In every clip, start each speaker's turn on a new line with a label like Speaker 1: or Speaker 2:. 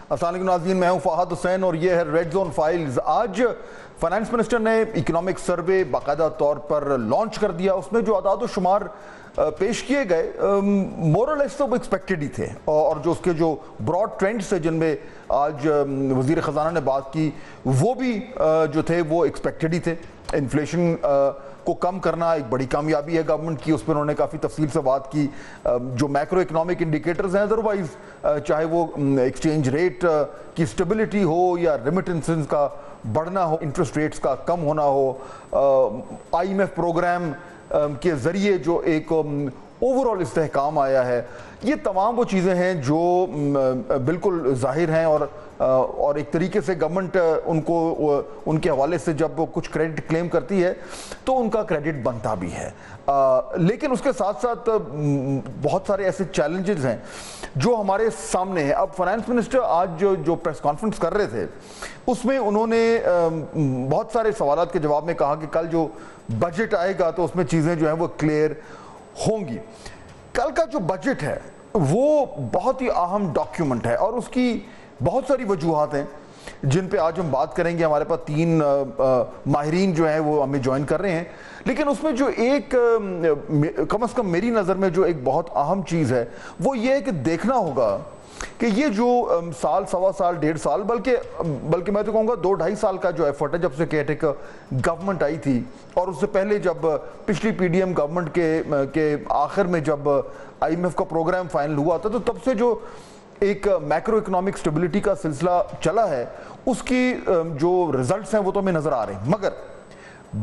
Speaker 1: अस्सलाम वालेकुम नाज़रीन, मैं हूं फ़ाहद हुसैन और ये है रेड जोन फाइल्स। आज फाइनेंस मिनिस्टर ने इकोनॉमिक सर्वे बाकायदा तौर पर लॉन्च कर दिया। उसमें जो आदाद व शुमार पेश किए गए मोरलेस तो एक्सपेक्टेड ही थे, और जो उसके जो ब्रॉड ट्रेंड्स थे जिनमें आज वज़ीर ख़जाना ने बात की वो भी जो थे वो एक्सपेक्टेड ही थे। इन्फ्लेशन को कम करना एक बड़ी कामयाबी है गवर्नमेंट की, उस पर उन्होंने काफ़ी तफसील से बात की। जो मैक्रो इकनॉमिक इंडिकेटर्स हैं अदरवाइज, चाहे वो एक्सचेंज रेट की स्टेबिलिटी हो या रेमिटेंसेस का बढ़ना हो, इंटरेस्ट रेट्स का कम होना हो, IMF प्रोग्राम के ज़रिए जो एक ओवरऑल इस्तेहकाम आया है, ये तमाम वो चीज़ें हैं जो बिल्कुल जाहिर हैं। और एक तरीके से गवर्नमेंट उनको उनके हवाले से जब वो कुछ क्रेडिट क्लेम करती है तो उनका क्रेडिट बनता भी है। लेकिन उसके साथ साथ बहुत सारे ऐसे चैलेंजेस हैं जो हमारे सामने हैं। अब फाइनेंस मिनिस्टर आज जो प्रेस कॉन्फ्रेंस कर रहे थे उसमें उन्होंने बहुत सारे सवालात के जवाब में कहा कि कल जो बजट आएगा तो उसमें चीज़ें जो हैं वो क्लियर होंगी। कल का जो बजट है वो बहुत ही अहम डॉक्यूमेंट है और उसकी बहुत सारी वजूहात हैं जिन पे आज हम बात करेंगे। हमारे पास 3 माहिरीन जो हैं वो हमें ज्वाइन कर रहे हैं, लेकिन उसमें जो एक कम से कम मेरी नज़र में जो एक बहुत अहम चीज़ है वो ये है कि देखना होगा कि ये जो साल, सवा साल, 1.5 साल, बल्कि मैं तो कहूँगा 2-2.5 साल का जो एफर्ट है जब से केयरटेकर गवर्नमेंट आई थी, और उससे पहले जब पिछली PDM गवर्नमेंट के आखिर में जब IMF का प्रोग्राम फाइनल हुआ था, तो तब से जो एक मैक्रो इकोनॉमिक स्टेबिलिटी का सिलसिला चला है उसकी जो रिजल्ट्स हैं वो तो हमें नज़र आ रहे हैं। मगर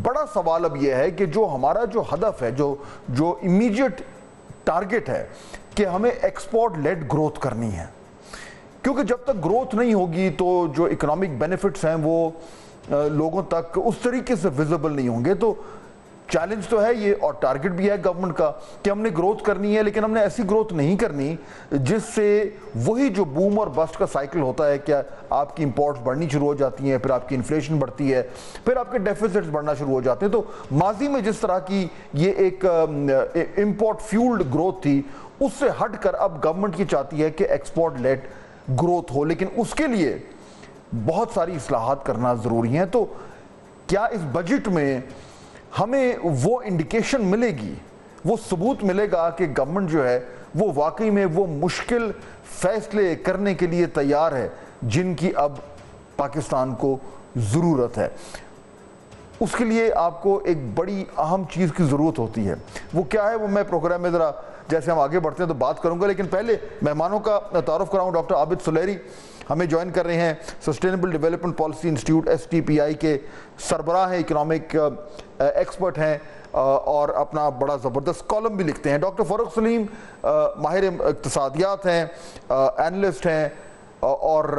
Speaker 1: बड़ा सवाल अब यह है कि जो हमारा जो हदफ है, जो इमीडिएट टारगेट है कि हमें एक्सपोर्ट लेड ग्रोथ करनी है, क्योंकि जब तक ग्रोथ नहीं होगी तो जो इकोनॉमिक बेनिफिट्स हैं वो लोगों तक उस तरीके से विजिबल नहीं होंगे। तो चैलेंज तो है ये, और टारगेट भी है गवर्नमेंट का कि हमने ग्रोथ करनी है, लेकिन हमने ऐसी ग्रोथ नहीं करनी जिससे वही जो बूम और बस्ट का साइकिल होता है, क्या आपकी इंपोर्ट्स बढ़नी शुरू हो जाती हैं, फिर आपकी इन्फ्लेशन बढ़ती है, फिर आपके डेफिसिट्स बढ़ना शुरू हो जाते हैं। तो माजी में जिस तरह की ये एक इंपोर्ट फ्यूल्ड ग्रोथ थी, उससे हटकर अब गवर्नमेंट ये चाहती है कि एक्सपोर्ट लेड ग्रोथ हो, लेकिन उसके लिए बहुत सारी इस्लाहात करना ज़रूरी है। तो क्या इस बजट में हमें वो इंडिकेशन मिलेगी, वो सबूत मिलेगा कि गवर्नमेंट जो है वो वाकई में वो मुश्किल फैसले करने के लिए तैयार है जिनकी अब पाकिस्तान को ज़रूरत है? उसके लिए आपको एक बड़ी अहम चीज़ की ज़रूरत होती है। वो क्या है वो मैं प्रोग्राम में ज़रा जैसे हम आगे बढ़ते हैं तो बात करूँगा, लेकिन पहले मेहमानों का तारुफ कराऊँ। डॉक्टर आबिद सुलेरी हमें ज्वाइन कर रहे हैं, sustainable development policy institute STPI के सरबराह हैं, इकोनॉमिक एक्सपर्ट हैं और अपना बड़ा ज़बरदस्त कॉलम भी लिखते हैं। डॉक्टर फ़ारूक सलीम माहिर इक़्तिसादियात हैं, एनालिस्ट हैं और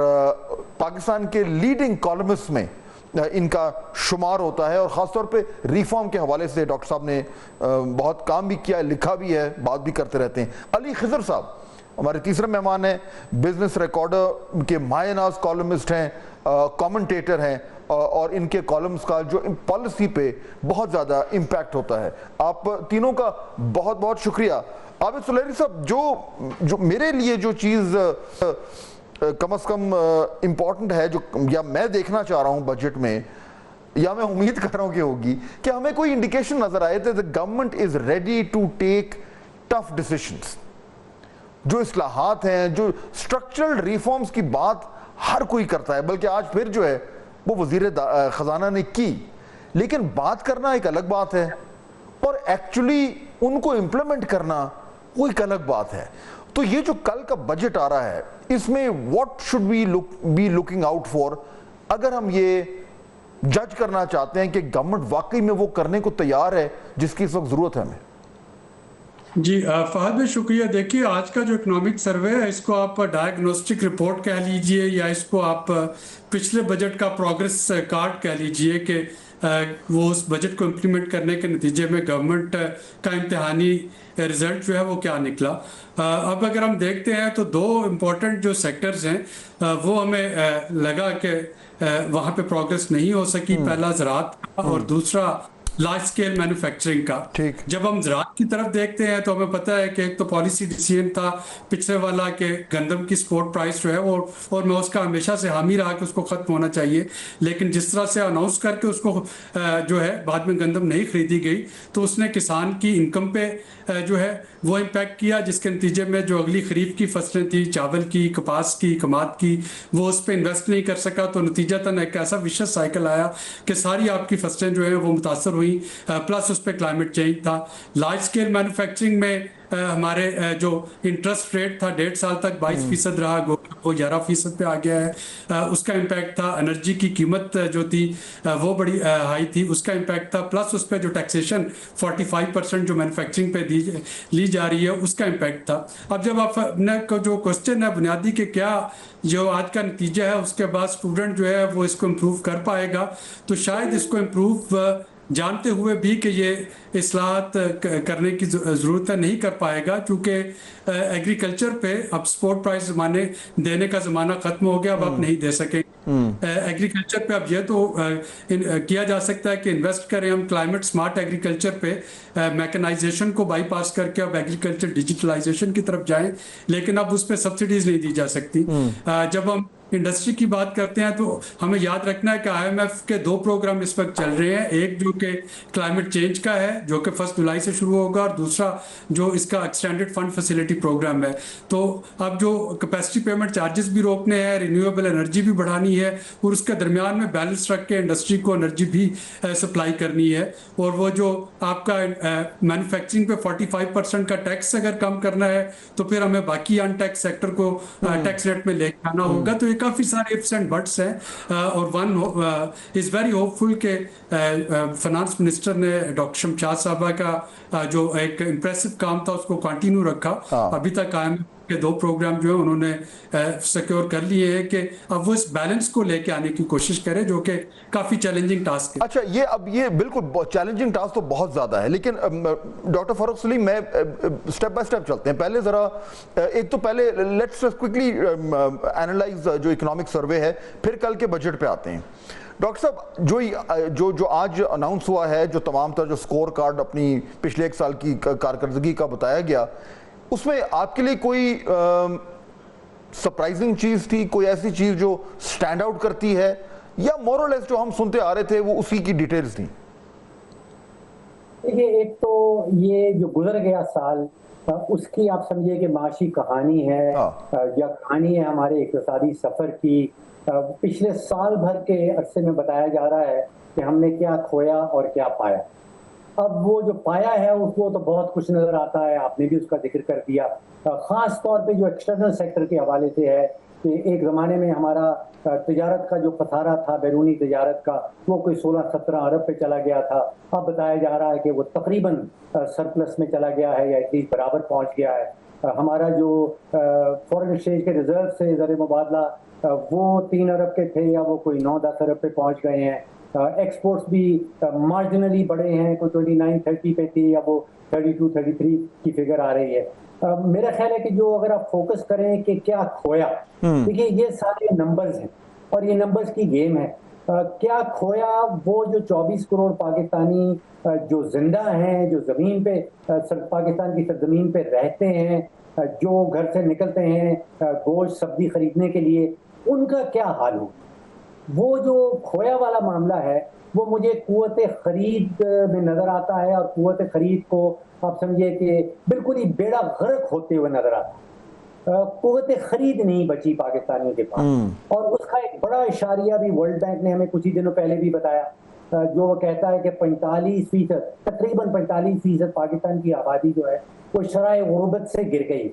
Speaker 1: पाकिस्तान के लीडिंग कॉलमिस्ट में इनका शुमार होता है, और ख़ासतौर पे रिफॉर्म के हवाले से डॉक्टर साहब ने बहुत काम भी किया है, लिखा भी है, बात भी करते रहते हैं। अली खिज़र साहब हमारे तीसरे मेहमान हैं, बिजनेस रिकॉर्डर के मायनाज कॉलमिस्ट हैं, कमेंटेटर हैं, और इनके कॉलम्स का जो पॉलिसी पे बहुत ज़्यादा इम्पैक्ट होता है। आप तीनों का बहुत बहुत शुक्रिया। आबिद सुलेरी साहब, जो मेरे लिए जो चीज़ कम से कम इम्पॉर्टेंट है, जो या मैं देखना चाह रहा हूँ बजट में, या मैं उम्मीद कर रहा हूँ कि होगी, कि हमें कोई इंडिकेशन नज़र आए थे the government is ready to take tough decisions. जो इस्लाहात हैं, जो स्ट्रक्चरल रिफॉर्म्स की बात हर कोई करता है, बल्कि आज फिर जो है वो वज़ीर ख़जाना ने की, लेकिन बात करना एक अलग बात है और एक्चुअली उनको इम्प्लीमेंट करना वो एक अलग बात है। तो ये जो कल का बजट आ रहा है, इसमें what should we be looking out for, अगर हम ये जज करना चाहते हैं कि गवर्नमेंट वाकई में वो करने को तैयार है जिसकी इस वक्त ज़रूरत है हमें?
Speaker 2: जी फहद भाई शुक्रिया। देखिए, आज का जो इकोनॉमिक सर्वे है इसको आप डायग्नोस्टिक रिपोर्ट कह लीजिए या इसको आप पिछले बजट का प्रोग्रेस कार्ड कह लीजिए कि वो उस बजट को इम्प्लीमेंट करने के नतीजे में गवर्नमेंट का इम्तिहानी रिजल्ट जो है वो क्या निकला। अब अगर हम देखते हैं तो 2 इम्पोर्टेंट जो सेक्टर्स हैं वो हमें लगा कि वहाँ पे प्रोग्रेस नहीं हो सकी। पहला ज़राअत और दूसरा लार्ज स्केल मैन्युफैक्चरिंग का।
Speaker 1: ठीक।
Speaker 2: जब हम ज़राअत की तरफ देखते हैं तो हमें पता है कि एक तो पॉलिसी डिसीजन था पिछले वाला कि गंदम की स्पोर्ट प्राइस जो है वो, और मैं उसका हमेशा से हामी रहा कि उसको ख़त्म होना चाहिए, लेकिन जिस तरह से अनाउंस करके उसको जो है बाद में गंदम नहीं खरीदी गई तो उसने किसान की इनकम पे जो है वो इम्पैक्ट किया, जिसके नतीजे में जो अगली खरीफ की फसलें थी, चावल की, कपास की, कमाद की, वो उस पर इन्वेस्ट नहीं कर सका। तो नतीजतन एक ऐसा विशेष साइकिल आया कि सारी आपकी फसलें जो है वो मुतासर हुई, प्लस उस पर क्लाइमेट चेंज था। लार्ज स्केल मैन्युफैक्चरिंग में हमारे जो इंटरेस्ट रेट था 1.5 साल तक 22% रहा, वो 11% पे आ गया है। उसका इम्पैक्ट था। एनर्जी की कीमत जो थी वो बड़ी हाई थी, उसका इम्पैक्ट था। प्लस उस पर जो टैक्सेशन 45% जो मैन्युफैक्चरिंग पे ली जा रही है उसका इम्पैक्ट था। अब जब आपने को जो क्वेश्चन है बुनियादी के क्या जो आज का नतीजा है उसके बाद स्टूडेंट जो है वो इसको इम्प्रूव कर पाएगा, तो शायद इसको इम्प्रूव जानते हुए भी कि ये इस्लाहत करने की ज़रूरत है नहीं कर पाएगा, क्योंकि एग्रीकल्चर पे अब स्पोर्ट प्राइस देने का ज़माना ख़त्म हो गया, अब आप नहीं दे सकेंगे। एग्रीकल्चर पे अब ये तो किया जा सकता है कि इन्वेस्ट करें हम क्लाइमेट स्मार्ट एग्रीकल्चर पे, मैकेनाइजेशन को बाईपास करके अब एग्रीकल्चर डिजिटलाइजेशन की तरफ जाएं, लेकिन अब उस पर सब्सिडीज नहीं दी जा सकती। जब हम इंडस्ट्री की बात करते हैं तो हमें याद रखना है कि IMF के 2 प्रोग्राम इस वक्त चल रहे हैं, एक जो कि क्लाइमेट चेंज का है जो कि 1 जुलाई से शुरू होगा, और दूसरा जो इसका एक्सटेंडेड फंड फैसिलिटी प्रोग्राम है। तो अब जो कैपेसिटी पेमेंट चार्जेस भी रोकने हैं, रिन्यूएबल एनर्जी भी बढ़ानी है, और उसके दरमियान में बैलेंस रख के इंडस्ट्री को एनर्जी भी सप्लाई करनी है। और वो जो आपका मैन्युफैक्चरिंग पे 45% का टैक्स अगर कम करना है तो फिर हमें बाकी अनटैक्स सेक्टर को टैक्स रेट में लेके आना होगा। तो ये काफ़ी सारे इफ्स एंड बट्स हैं, और वन इज़ वेरी होपफुल के फाइनेंस मिनिस्टर ने डॉक्टर शमशाद साहबा का जो एक इम्प्रेसिव काम था उसको कंटिन्यू रखा। अभी तक IMF के 2 प्रोग्राम जो है उन्होंने सिक्योर कर लिए हैं कि अब वो इस बैलेंस को लेके आने की कोशिश करें, जो कि काफ़ी चैलेंजिंग टास्क है।
Speaker 1: अच्छा, ये बिल्कुल चैलेंजिंग टास्क तो बहुत ज़्यादा है, लेकिन डॉक्टर फारूक सलीम, मैं स्टेप बाय स्टेप चलते हैं। पहले ज़रा एक तो पहले लेट्स क्विकली एनालाइज जो इकोनॉमिक सर्वे है, फिर कल के बजट पे आते हैं। डॉक्टर साहब, जो आज अनाउंस हुआ है, जो तमाम तरह जो स्कोर कार्ड अपनी पिछले 1 साल की कारकर्दगी का बताया गया, उसमें आपके लिए कोई सरप्राइजिंग चीज़ थी, कोई ऐसी चीज़ जो स्टैंड आउट करती है, या मोरलेस जो हम सुनते आ रहे थे वो उसी की डिटेल्स थी?
Speaker 3: देखिए, एक तो ये जो गुजर गया साल, उसकी आप समझिए कि माशी कहानी है, या कहानी है हमारे इक़्तिसादी सफ़र की। पिछले साल भर के अरसे में बताया जा रहा है कि हमने क्या खोया और क्या पाया। अब वो जो पाया है उसको तो बहुत कुछ नज़र आता है, आपने भी उसका जिक्र कर दिया। ख़ास तौर पे जो एक्सटर्नल सेक्टर के हवाले से है कि एक ज़माने में हमारा तिजारत का जो खसारा था, बैरूनी तिजारत का, वो कोई 16-17 अरब पे चला गया था। अब बताया जा रहा है कि वो तकरीबन सरप्लस में चला गया है, या एटलीस्ट बराबर पहुंच गया है। हमारा जो फॉरेन एक्सचेंज के रिजर्व से ज़र मुबादला वो 3 अरब के थे, या वो कोई 9-10 अरब पे पहुंच गए हैं। एक्सपोर्ट्स भी मार्जिनली बढ़े हैं, कोई 29-30 पे थी, या वो 32-33 की फिगर आ रही है। मेरा ख्याल है कि जो अगर आप फोकस करें कि क्या खोया, देखिए ये सारे नंबर्स हैं और ये नंबर्स की गेम है। क्या खोया, वो जो 24 करोड़ पाकिस्तानी जो जिंदा हैं, जो जमीन पे पाकिस्तान की सरजमीन पे रहते हैं, जो घर से निकलते हैं गोश्त सब्जी खरीदने के लिए, उनका क्या हाल हो। वो जो खोया वाला मामला है वो मुझे कुव्वत खरीद में नजर आता है, और कुव्वत खरीद को आप समझिए कि बिल्कुल ही बेड़ा गर्क होते हुए नजर आता है। कुव्वत खरीद नहीं बची पाकिस्तानियों के पास, और उसका एक बड़ा इशारिया भी वर्ल्ड बैंक ने हमें कुछ ही दिनों पहले भी बताया, जो वो कहता है कि 45%, तकरीबन 45% पाकिस्तान की आबादी जो है वो शराए गुर्बत से गिर गई।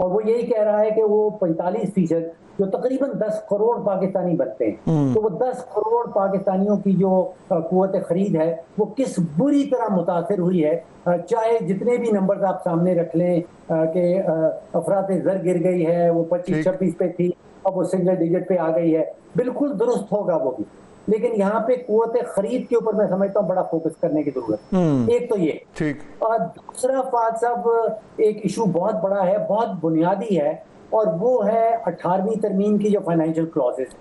Speaker 3: और वो यही कह रहा है कि वो 45% जो तकरीबन 10 करोड़ पाकिस्तानी बनते हैं, तो वो 10 करोड़ पाकिस्तानियों की जो कुव्वत खरीद है वो किस बुरी तरह मुतासिर हुई है। चाहे जितने भी नंबर्स आप सामने रख लें कि अफरात ज़र गिर गई है, वो 25-26 पे थी, अब वो सिंगल डिजिट पे आ गई है, बिल्कुल दुरुस्त होगा वो भी, लेकिन यहाँ पे कुव्वत खरीद के ऊपर मैं समझता हूँ बड़ा फोकस करने की जरूरत है। एक तो ये ठीक, और दूसरा फाद साहब एक इशू बहुत बड़ा है, बहुत बुनियादी है, और वो है 18वीं तरमीम की जो फाइनेंशियल क्लॉजेस।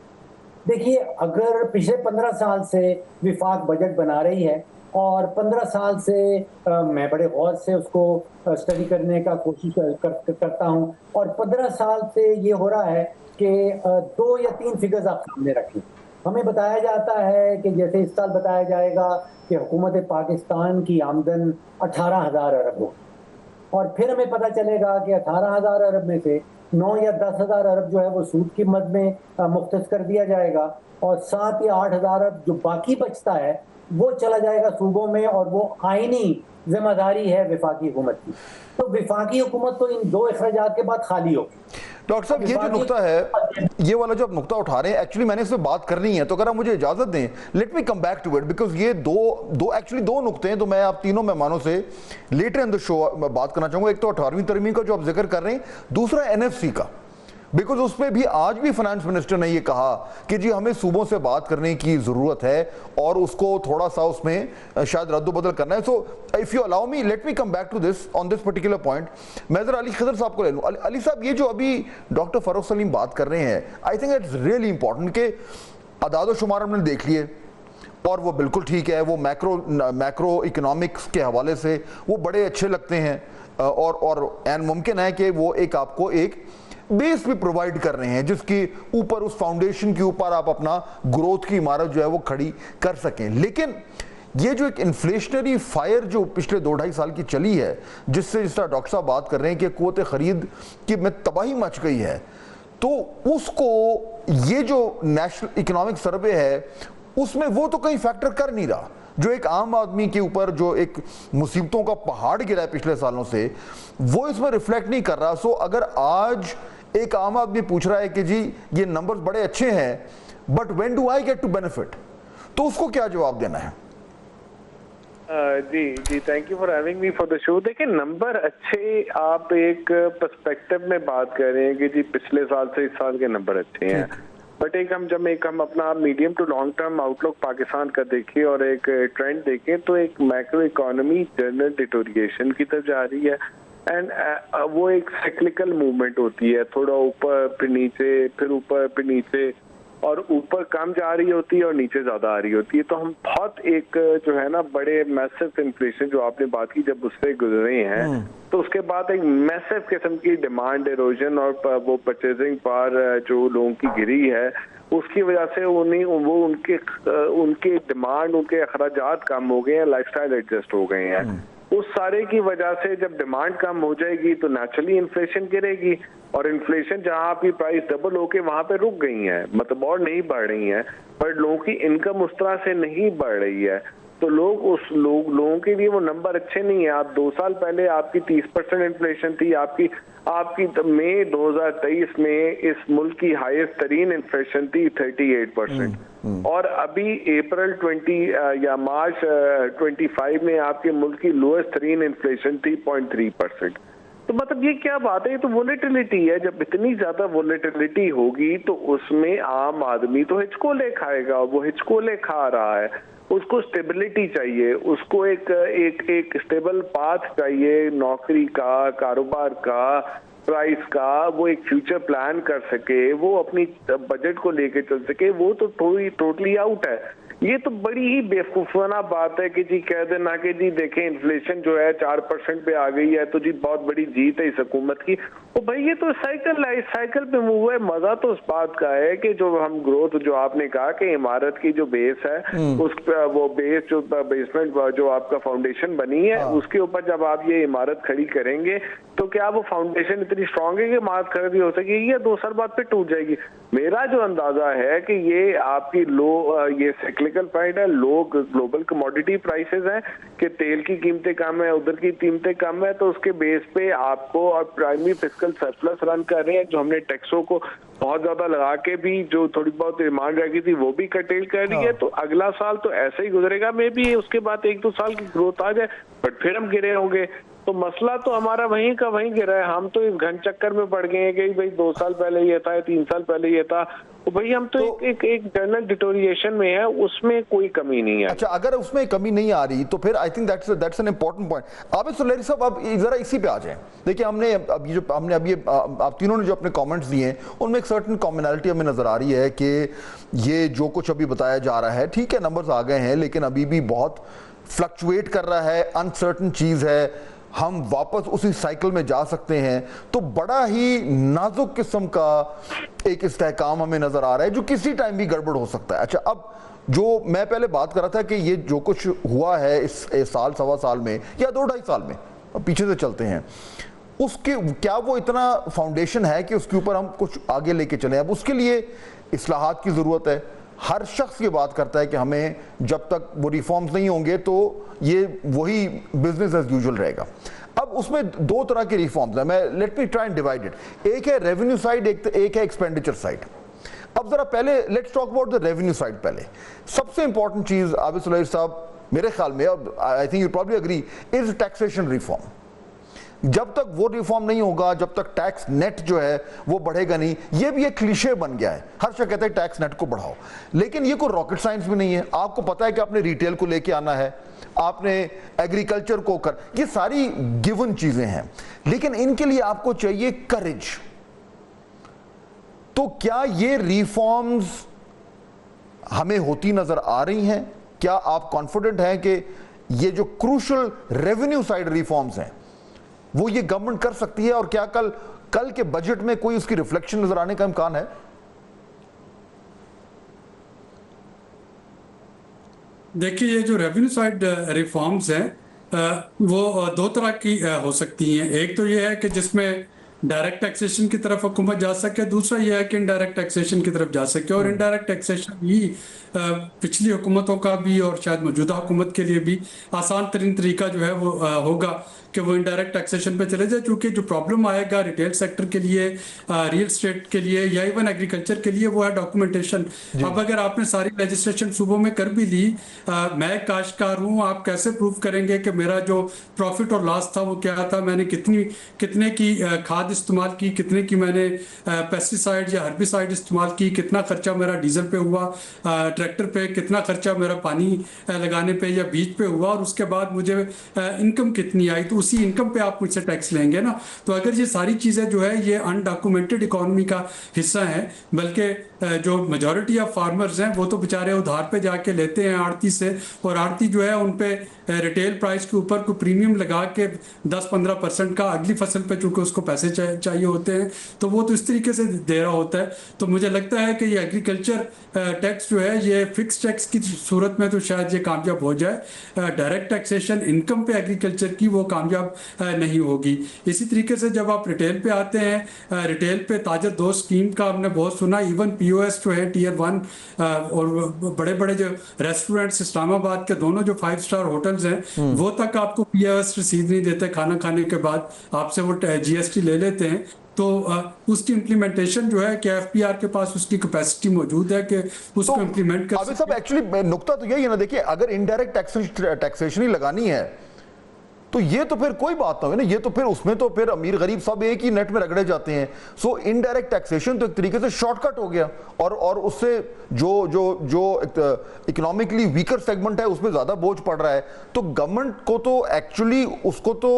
Speaker 3: देखिए, अगर पिछले 15 साल से विफाक बजट बना रही है और 15 साल से मैं बड़े गौर से उसको स्टडी करने का कोशिश करता हूं, और 15 साल से ये हो रहा है कि 2 या 3 फिगर्स आप सामने रखें। हमें बताया जाता है कि जैसे इस साल बताया जाएगा कि हुकूमत पाकिस्तान की आमदन 18,000 अरब हो, और फिर हमें पता चलेगा कि 18,000 अरब में से 9 या 10,000 अरब जो है वो सूद की मद में मुख्तस कर दिया जाएगा, और 7 या 8,000 अरब जो बाकी बचता है वो चला जाएगा सूबों में, और वो आईनी जिम्मेदारी है विफाकी हुकूमत की। तो विफाकी हुकूमत तो इन 2 अखराजात के बाद खाली होगी।
Speaker 1: डॉक्टर साहब, ये जो नुकता है, ये वाला जो आप नुकता उठा रहे हैं, एक्चुअली मैंने इस पे बात करनी है, तो अगर आप मुझे इजाजत दें, let me come back to it, because ये दो नुकते हैं, तो मैं आप तीनों मेहमानों से लेटर इन द शो बात करना चाहूंगा। एक तो 18वीं तरमीम का जो आप जिक्र कर रहे हैं, दूसरा एनएफसी का, बिकॉज उस पर भी आज भी फाइनेंस मिनिस्टर ने ये कहा कि जी हमें सूबों से बात करने की जरूरत है और उसको थोड़ा सा उसमें शायद रद्द-बदल करना है। So if you allow me, let me come back to this on this particular point. मैं जरा अली खिदर साहब को ले लूं। अली साहब, ये जो अभी डॉक्टर फरूख सलीम बात कर रहे हैं, I think it's really important कि अदाद शुमार हमने देख लिए और वो बिल्कुल ठीक है, वो मैक्रो इकोनॉमिक्स के हवाले से वो बड़े अच्छे लगते हैं, और एन मुमकिन है कि वो एक आपको एक बेस भी प्रोवाइड कर रहे हैं जिसकी ऊपर, उस फाउंडेशन के ऊपर आप अपना ग्रोथ की इमारत जो है वो खड़ी कर सकें। लेकिन ये जो एक इन्फ्लेशनरी फायर जो पिछले 2-2.5 साल की चली है, जिससे जिस तरह डॉक्टर साहब बात कर रहे हैं कि कुव्वत खरीद की में तबाही मच गई है, तो उसको ये जो नेशनल इकोनॉमिक सर्वे है उसमें वो तो कहीं फैक्टर कर नहीं रहा। जो एक आम आदमी के ऊपर जो एक मुसीबतों का पहाड़ गिरा है पिछले सालों से, वो इसमें रिफ्लेक्ट नहीं कर रहा। सो अगर आज एक आम आदमी पूछ रहा है कि जी ये नंबर्स बड़े अच्छे हैं, but when do I get to benefit, तो उसको क्या जवाब देना है?
Speaker 4: जी, thank you for having me for the show. देखिए, नंबर अच्छे, आप एक पर्सपेक्टिव में बात कर रहे हैं कि जी पिछले साल से इस साल के नंबर अच्छे हैं, बट हम अपना medium to long term outlook Pakistan का देखें और एक ट्रेंड देखें, तो एक मैक्रो इकोनॉमी जनरल डिटोरिएशन की तरफ जा रही है, एंड वो एक साइक्लिकल मूवमेंट होती है, थोड़ा ऊपर फिर नीचे, फिर ऊपर फिर नीचे, और ऊपर कम जा रही होती है और नीचे ज्यादा आ रही होती है। तो हम बहुत एक जो है ना बड़े मैसिव इन्फ्लेशन जो आपने बात की, जब उससे गुजरे हैं, तो उसके बाद एक मैसिव किस्म की डिमांड इरोजन और वो परचेजिंग पावर जो लोगों की गिरी है, उसकी वजह से उनके डिमांड, उनके अखराजात कम हो गए हैं, लाइफस्टाइल एडजस्ट हो गए हैं। उस सारे की वजह से जब डिमांड कम हो जाएगी तो नेचुरली इन्फ्लेशन गिरेगी, और इन्फ्लेशन जहां आपकी प्राइस डबल होके वहां पे रुक गई है, मतलब और नहीं बढ़ रही है, पर लोगों की इनकम उस तरह से नहीं बढ़ रही है, तो लोगों के लिए वो नंबर अच्छे नहीं है। आप 2 साल पहले आपकी 30% इन्फ्लेशन थी, आपकी मई 2023 में इस मुल्क की हाईएस्ट तरीन इन्फ्लेशन थी 38%, और अभी अप्रैल 20 या मार्च 25 में आपके मुल्क की लोएस्ट तरीन इन्फ्लेशन थी 0.3%। तो मतलब ये क्या बात है? ये तो वोलेटिलिटी है। जब इतनी ज्यादा वोलेटिलिटी होगी तो उसमें आम आदमी तो हिचकोले खाएगा, वो हिचकोले खा रहा है, उसको स्टेबिलिटी चाहिए, उसको एक स्टेबल पाथ चाहिए, नौकरी का, कारोबार का, प्राइस का, वो एक फ्यूचर प्लान कर सके, वो अपनी बजट को लेके चल सके, वो तो टोटली आउट है। ये तो बड़ी ही बेवकूफाना बात है कि जी कह देना कि जी देखें इन्फ्लेशन जो है 4% पे आ गई है तो जी बहुत बड़ी जीत है इस हुकूमत की। तो भाई ये तो साइकिल है, इस साइकिल पे मूव है। मजा तो उस बात का है कि जो हम ग्रोथ, जो आपने कहा कि इमारत की जो बेस है, उस वो बेस जो बेसमेंट जो आपका फाउंडेशन बनी है, उसके ऊपर जब आप ये इमारत खड़ी करेंगे तो क्या वो फाउंडेशन इतनी स्ट्रांग है कि इमारत खड़ी हो सकेगी या 2 साल बाद पे टूट जाएगी? मेरा जो अंदाजा है कि ये आपकी ये साइक्लिकल पॉइंट है, लो ग्लोबल कमोडिटी प्राइसेस हैं कि तेल की कीमतें कम है, उधर की कीमतें कम है, तो उसके बेस पे आपको और प्राइमरी फिस्कल सरप्लस रन कर रहे हैं, जो हमने टैक्सों को बहुत ज्यादा लगा के भी जो थोड़ी बहुत डिमांड रखी थी वो भी कटेल कर रही है। तो अगला साल तो ऐसे ही गुजरेगा, मे भी उसके बाद 1-2 साल की ग्रोथ आ जाए, बट फिर हम गिरे होंगे। तो मसला तो हमारा वहीं का वहीं गिरा है। हम तो इस घन चक्कर में पड़ गए हैं कि भाई 2 साल पहले ये था, 3 साल पहले ये था, तो भाई हम तो एक जनरल डिटोरिएशन में है, उसमें कोई कमी नहीं है।
Speaker 1: अच्छा, अगर उसमें कमी नहीं आ रही तो फिर I think that's an important point. Abid Suleri साहब, अब जरा इसी पे आ जाएं। देखिए, हमने अभी आप तीनों ने जो अपने कमेंट्स दिए हैं उनमें एक सर्टेन कॉमनैलिटी हमें नजर आ रही है कि ये जो कुछ अभी बताया जा रहा है, ठीक है, नंबर्स आ गए हैं, लेकिन अभी भी बहुत फ्लक्चुएट कर रहा है, अनसर्टन चीज़ है, हम वापस उसी साइकिल में जा सकते हैं, तो बड़ा ही नाजुक किस्म का एक इस्तेहकाम हमें नज़र आ रहा है जो किसी टाइम भी गड़बड़ हो सकता है। अच्छा, अब जो मैं पहले बात कर रहा था कि ये जो कुछ हुआ है इस साल सवा साल में या 2-2.5 साल में, पीछे से चलते हैं, उसके क्या वो इतना फाउंडेशन है कि उसके ऊपर हम कुछ आगे लेके चले? अब उसके लिए इस्लाहात की ज़रूरत है। हर शख्स ये बात करता है कि हमें जब तक वो रिफॉर्म्स नहीं होंगे तो ये वही बिजनेस एज यूजुअल रहेगा। अब उसमें 2 तरह के रिफॉर्म्स हैं, मैं let me try and divide it. एक है रेवेन्यू साइड, एक है एक्सपेंडिचर साइड। अब जरा पहले let's talk about the revenue side. पहले सबसे इंपॉर्टेंट चीज आबिद सुलैही साहब मेरे ख्याल में, I think you probably agree, is taxation reform. जब तक वो रिफॉर्म नहीं होगा, जब तक टैक्स नेट जो है वो बढ़ेगा नहीं। ये भी एक क्लीशे बन गया है, हर शख्स कहता है टैक्स नेट को बढ़ाओ, लेकिन ये कोई रॉकेट साइंस भी नहीं है। आपको पता है कि आपने रिटेल को लेके आना है, आपने एग्रीकल्चर को कर, ये सारी गिवन चीजें हैं, लेकिन इनके लिए आपको चाहिए करेज। तो क्या ये रिफॉर्म्स हमें होती नजर आ रही हैं? क्या आप कॉन्फिडेंट हैं कि ये जो क्रूशल रेवेन्यू साइड रिफॉर्म्स हैं वो ये गवर्नमेंट कर सकती है? और क्या कल के बजट में कोई उसकी रिफ्लेक्शन नजर आने का इम्कान है?
Speaker 2: देखिए, ये जो रेवेन्यू साइड रिफॉर्म्स हैं वो 2 तरह की हो सकती हैं। एक तो ये है कि जिसमें डायरेक्ट टैक्सेशन की तरफ हुकूमत जा सके, दूसरा यह है कि इनडायरेक्ट टैक्सेशन की तरफ जा सके। और इनडायरेक्ट टैक्सेशन ही पिछली हुकूमतों का भी और शायद मौजूदा हुकूमत के लिए भी आसान तरीन तरीका जो है वो होगा कि वो इनडायरेक्ट टैक्सेशन पे चले जाए, क्योंकि जो प्रॉब्लम आएगा रिटेल सेक्टर के लिए, रियल स्टेट के लिए या इवन एग्रीकल्चर के लिए, वो है डॉक्यूमेंटेशन। अब अगर आपने सारी लेजिस्लेशन सूबों में कर भी ली, मैं काश्तकार हूँ, आप कैसे प्रूव करेंगे कि मेरा जो प्रॉफिट और लॉस था वो क्या था, मैंने कितने की खाद इस्तेमाल की, कितने की मैंने पेस्टिसाइड या हर्बिसाइड इस्तेमाल की, कितना खर्चा मेरा डीजल पे हुआ, ट्रैक्टर पे कितना खर्चा मेरा पानी लगाने पे या बीज पे हुआ, और उसके बाद मुझे इनकम कितनी आई, तो उसी इनकम पे आप मुझसे टैक्स लेंगे ना। तो अगर ये सारी चीज़ें जो है ये अनडॉक्यूमेंटेड इकोनॉमी का हिस्सा है, बल्कि जो मेजॉरिटी ऑफ फार्मर्स हैं वो तो बेचारे उधार पे जाके लेते हैं आड़ती से, और आड़ती जो है उन पे रिटेल प्राइस के ऊपर कोई प्रीमियम लगा के 10-15% का अगली फसल पे चूंकि उसको पैसे चाहिए होते हैं, तो वो तो इस तरीके से दे रहा होता है। तो मुझे लगता है कि ये एग्रीकल्चर टैक्स जो है ये फिक्स टैक्स की सूरत में तो शायद ये कामयाब हो जाए, डायरेक्ट टैक्सेशन इनकम पे एग्रीकल्चर की वो कामयाब नहीं होगी। इसी तरीके से जब आप रिटेल पे आते हैं, रिटेल पे ताजर दोस्त स्कीम का हमने बहुत सुना, इवन POS जो है Tier 1 और बड़े बड़े जो रेस्टोरेंट्स इस्लामाबाद के दोनों जो 5 स्टार होटल्स हैं वो तक आपको POS रसीद नहीं देते, खाना खाने के बाद आपसे वो GST ले लेते हैं। तो उसकी इम्प्लीमेंटेशन जो है कि FPR के पास उसकी कैपेसिटी मौजूद है कि उसको इम्प्लीमेंट कर
Speaker 1: अभी सब एक्चुअली नुकता तो यही है ना, देखिए अगर इनडायरेक्ट टैक्सेशन ही लगानी है तो ये तो फिर कोई बात ना हो ना, ये तो फिर उसमें तो फिर अमीर गरीब सब एक ही नेट में रगड़े जाते हैं। सो इनडायरेक्ट टैक्सेशन तो एक तरीके से शॉर्टकट हो गया, और उससे जो इकोनॉमिकली वीकर सेगमेंट है उसमें ज्यादा बोझ पड़ रहा है। तो गवर्नमेंट को तो एक्चुअली उसको तो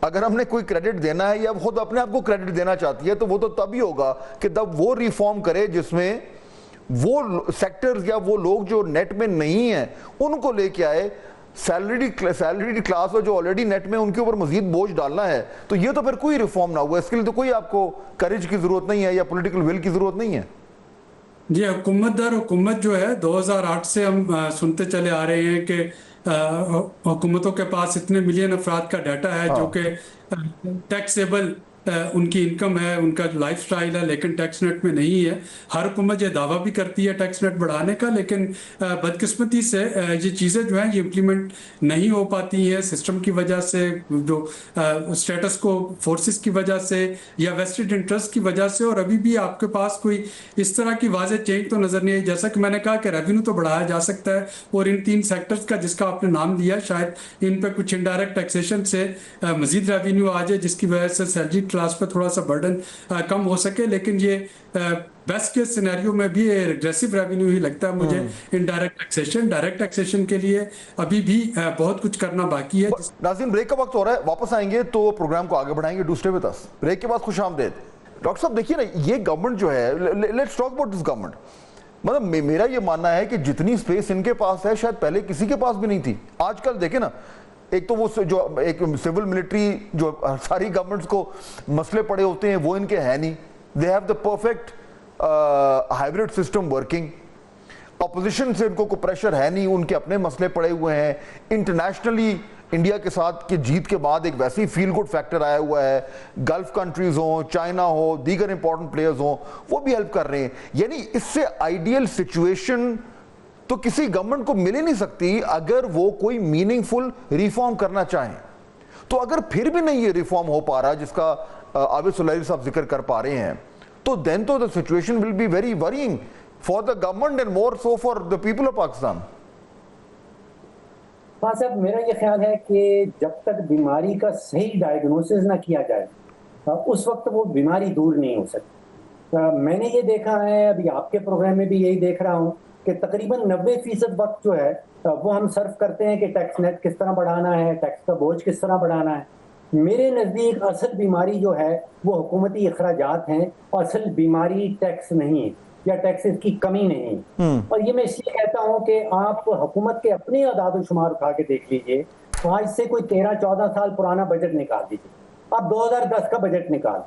Speaker 1: अगर हमने कोई क्रेडिट देना है या खुद अपने आप को क्रेडिट देना चाहती है तो वो तो तभी होगा कि तब वो रिफॉर्म करे जिसमें वो सेक्टर्स या वो लोग जो नेट में नहीं है उनको लेके आए। सैलरीड क्लास और जो ऑलरेडी नेट में उनके ऊपर मजीद बोझ डालना है, तो ये तो फिर कोई रिफॉर्म ना हुआ। इसके लिए तो कोई आपको करेज की जरूरत नहीं है या पॉलिटिकल विल की जरूरत नहीं है।
Speaker 2: जी, हुकूमत दर हुकूमत जो है 2008 से हम सुनते चले आ रहे हैं कि हुकूमतों के पास इतने मिलियन अफराद का डाटा है जो कि टैक्सेबल उनकी इनकम है, उनका लाइफस्टाइल है, लेकिन टैक्स नेट में नहीं है। हर हुकूमत ये दावा भी करती है टैक्स नेट बढ़ाने का, लेकिन बदकिस्मती से ये चीज़ें जो हैं ये इम्प्लीमेंट नहीं हो पाती हैं सिस्टम की वजह से, जो स्टेटस को फोर्सेस की वजह से या वेस्टेड इंटरेस्ट की वजह से। और अभी भी आपके पास कोई इस तरह की वाज़ेह चेंज तो नज़र नहीं आई। जैसा कि मैंने कहा कि रेवेन्यू तो बढ़ाया जा सकता है, और इन 3 सेक्टर्स का जिसका आपने नाम लिया, शायद इन पर कुछ इनडायरेक्ट टैक्सेशन से मजीद रेवेन्यू आ जाए जिसकी वजह से सैलरी क्लास पर थोड़ा सा बर्डन कम हो सके। लेकिन ये बेस्ट केस सिनेरियो में भी रिग्रेसिव रेवेन्यू ही लगता है मुझे। इनडायरेक्ट टैक्सेशन, डायरेक्ट टैक्सेशन के लिए अभी भी बहुत कुछ करना बाकी है।
Speaker 1: नाज़रीन, ब्रेक का वक्त हो रहा है, वापस आएंगे तो प्रोग्राम को आगे बढ़ाएंगे। Do stay with us. Break के बाद खुशामदीद। डॉक्टर साहब देखिए ना, ये गवर्नमेंट जो है, let's talk about this government. मतलब मेरा ये मानना है कि जितनी स्पेस इनके पास है शायद पहले किसी के पास भी नहीं थी। आजकल देखे ना, एक तो वो जो एक सिविल मिलिट्री जो सारी गवर्नमेंट्स को मसले पड़े होते हैं वो इनके है नहीं। They have the perfect hybrid system working. Opposition से इनको कोई प्रेशर है नहीं, उनके अपने मसले पड़े हुए हैं। इंटरनेशनली इंडिया के साथ की जीत के बाद एक वैसे ही फील गुड फैक्टर आया हुआ है। गल्फ कंट्रीज हो, चाइना हो, दीगर इंपॉर्टेंट प्लेयर्स हो, वो भी हेल्प कर रहे हैं। यानी इससे आइडियल सिचुएशन तो किसी गवर्नमेंट को मिल ही नहीं सकती अगर वो कोई मीनिंगफुल रिफॉर्म करना चाहें। तो अगर फिर भी नहीं ये रिफॉर्म हो पा रहा जिसका आबिद सुलैही साहब जिक्र कर पा रहे हैं, तो देन तो the situation will be very worrying for the government and more so for the people of Pakistan.
Speaker 3: हाँ साहब, मेरा ये ख्याल है कि जब तक बीमारी का सही डायग्नोसिस ना किया जाए उस वक्त वो बीमारी दूर नहीं हो सकती। मैंने ये देखा है, अभी आपके प्रोग्राम में भी यही देख रहा हूँ कि तकरीबन 90% वक्त जो है वो हम सर्व करते हैं कि टैक्स नेट किस तरह बढ़ाना है, टैक्स का बोझ किस तरह बढ़ाना है। मेरे नज़दीक असल बीमारी जो है वो हुकूमती अखराजात हैं, असल बीमारी टैक्स नहीं है या टैक्सेस की कमी नहीं। और ये मैं इसलिए कहता हूँ कि आप हुकूमत के अपने अदाद शुमार उठा के देख लीजिए। आज से कोई 13-14 साल पुराना बजट निकाल दीजिए, आप 2010 का बजट निकाल,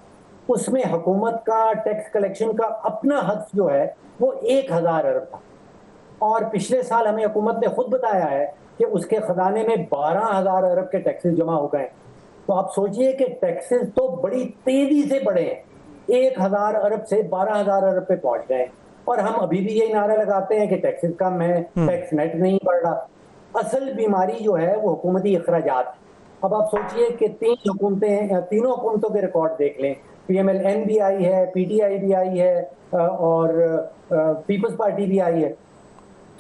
Speaker 3: उसमें हुकूमत का टैक्स कलेक्शन का अपना हद जो है वो 1000 अरब था। और पिछले साल हमें हुकूमत ने खुद बताया है कि उसके खजाने में 12,000 अरब के टैक्सेस जमा हो गए। तो आप सोचिए कि टैक्सेस तो बड़ी तेजी से बढ़े हैं, 1000 अरब से 12,000 अरब पे पहुंच गए। और हम अभी भी यही नारा लगाते हैं कि टैक्सेस कम है, टैक्स नेट नहीं बढ़ रहा। असल बीमारी जो है वो हुकूमती अखराजात। अब आप सोचिए कि तीन हुकूमतें हैं, तीनों हुकूमतों के रिकॉर्ड देख लें, PMLN भी आई है, PTI भी आई है और पीपल्स पार्टी भी आई है।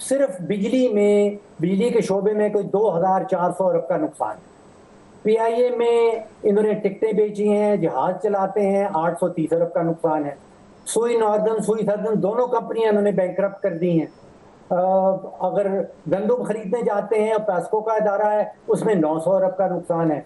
Speaker 3: सिर्फ बिजली के शोबे में कोई 2400 अरब का नुकसान। PIA में इन्होंने टिकटें बेची हैं, जहाज चलाते हैं, 830 अरब का नुकसान है। सुई नॉर्दर्न, सुई सदर्न दोनों कंपनियां इन्होंने बैंकरप्ट कर दी हैं। अगर गंदम खरीदने जाते हैं, पैस्को का इदारा है, उसमें 900 अरब का नुकसान है।